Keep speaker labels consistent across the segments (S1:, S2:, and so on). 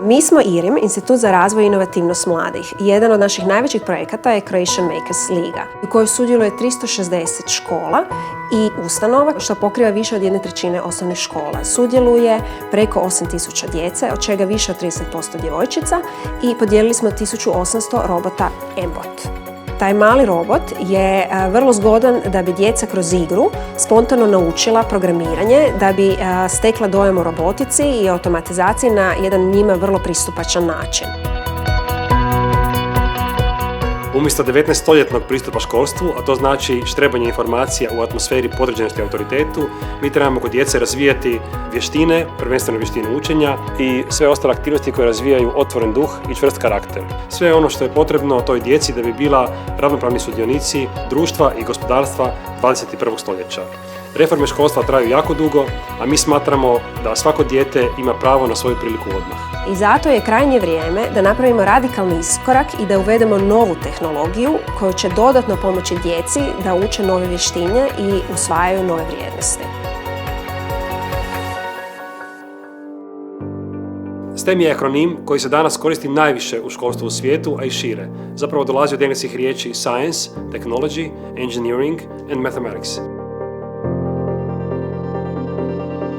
S1: Mi smo IRIM, Institut za razvoj i inovativnost mladih. Jedan od naših najvećih projekata je Croatian Makers Liga, u kojoj sudjeluje 360 škola i ustanova, što pokriva više od 1/3 osnovnih škola. Sudjeluje preko 8.000 djece, od čega više od 30% djevojčica, i podijelili smo 1800 robota M-Bot. Taj mali robot je vrlo zgodan da bi djeca kroz igru spontano naučila programiranje, da bi stekla dojam o robotici i automatizaciji na jedan njima vrlo pristupačan način.
S2: Umjesto 19-stoljetnog pristupa školstvu, a to znači štrebanje informacija u atmosferi podređenosti autoritetu, mi trebamo kod djece razvijati vještine, prvenstveno vještine učenja i sve ostale aktivnosti koje razvijaju otvoren duh i čvrst karakter. Sve ono što je potrebno toj djeci da bi bila ravnopravni sudionici društva i gospodarstva 21. stoljeća. Reforme školstva traju jako dugo, a mi smatramo da svako dijete ima pravo na svoju priliku odmah.
S1: I zato je krajnje vrijeme da napravimo radikalni iskorak i da uvedemo novu tehnologiju koju će dodatno pomoći djeci da uče nove vještine i usvajaju nove vrijednosti.
S2: STEM je akronim koji se danas koristi najviše u školstvu u svijetu, a i šire. Zapravo dolazi od engleskih riječi science, technology, engineering and mathematics.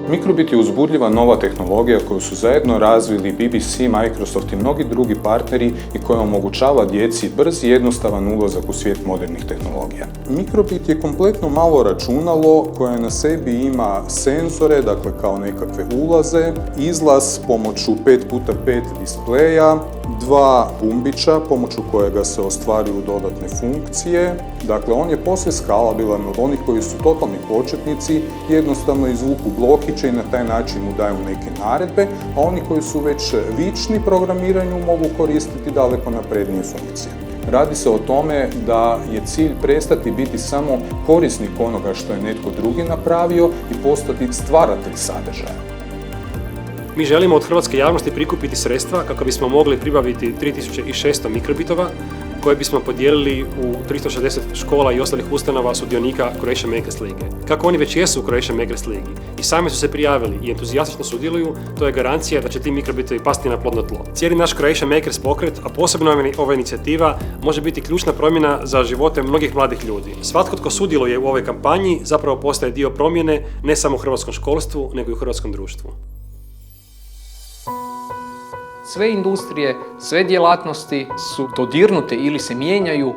S3: Mikrobit je uzbudljiva nova tehnologija koju su zajedno razvili BBC, Microsoft i mnogi drugi partneri i koja omogućava djeci brz i jednostavan ulazak u svijet modernih tehnologija. Mikrobit je kompletno malo računalo koje na sebi ima senzore, dakle kao nekakve ulaze, izlaz pomoću 5x5 displeja, 2 gumbića pomoću kojega se ostvaruju dodatne funkcije. Dakle, on je posve skalabilan od onih koji su totalni početnici, jednostavno izvuku blokiće i na taj način mu daju neke naredbe, a oni koji su već vični programiranju mogu koristiti daleko naprednije funkcije. Radi se o tome da je cilj prestati biti samo korisnik onoga što je netko drugi napravio i postati stvaratelj sadržaja.
S2: Mi želimo od hrvatske javnosti prikupiti sredstva kako bismo mogli pribaviti 3600 mikrobitova koje bismo podijelili u 360 škola i ostalih ustanova sudionika Croatian Makers Lige. Kako oni već jesu u Croatian Makers Ligi i sami su se prijavili i entuzijastično sudjeluju, to je garancija da će ti mikrobitovi pasti na plodno tlo. Cijeli naš Croatian Makers pokret, a posebno ova inicijativa, može biti ključna promjena za živote mnogih mladih ljudi. Svatko tko sudjeluje u ovoj kampanji zapravo postaje dio promjene ne samo u hrvatskom školstvu, nego i u hrvatskom društvu.
S4: Sve industrije, sve djelatnosti su dodirnute ili se mijenjaju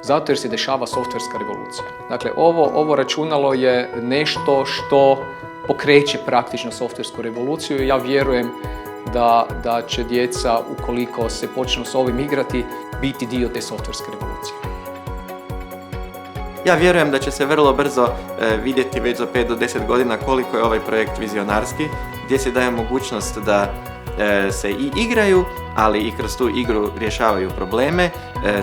S4: zato jer se dešava softverska revolucija. Dakle, ovo računalo je nešto što pokreće praktično softversku revoluciju i ja vjerujem da će djeca, ukoliko se počnu s ovim igrati, biti dio te softverske revolucije.
S5: Ja vjerujem da će se vrlo brzo vidjeti već za 5 do 10 godina koliko je ovaj projekt vizionarski, gdje se daje mogućnost da se i igraju, ali i kroz tu igru rješavaju probleme.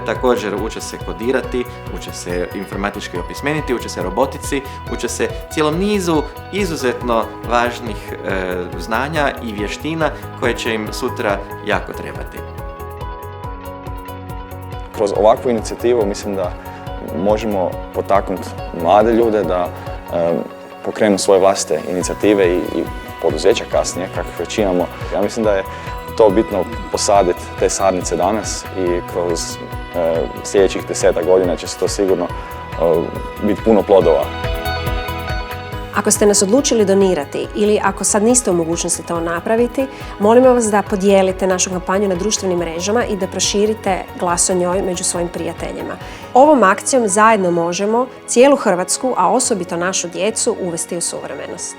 S5: Također uče se kodirati, uče se informatički opismeniti, uče se robotici, uče se cijelom nizu izuzetno važnih znanja i vještina koje će im sutra jako trebati.
S6: Kroz ovakvu inicijativu mislim da možemo potaknuti mlade ljude da pokrenu svoje vlastite inicijative i poduzeća kasnije, kakvih već imamo. Ja mislim da je to bitno posaditi te sadnice danas i kroz sljedećih 10 godina će se to sigurno biti puno plodova.
S1: Ako ste nas odlučili donirati ili ako sad niste u mogućnosti to napraviti, molimo vas da podijelite našu kampanju na društvenim mrežama i da proširite glas o njoj među svojim prijateljima. Ovom akcijom zajedno možemo cijelu Hrvatsku, a osobito našu djecu, uvesti u suvremenost.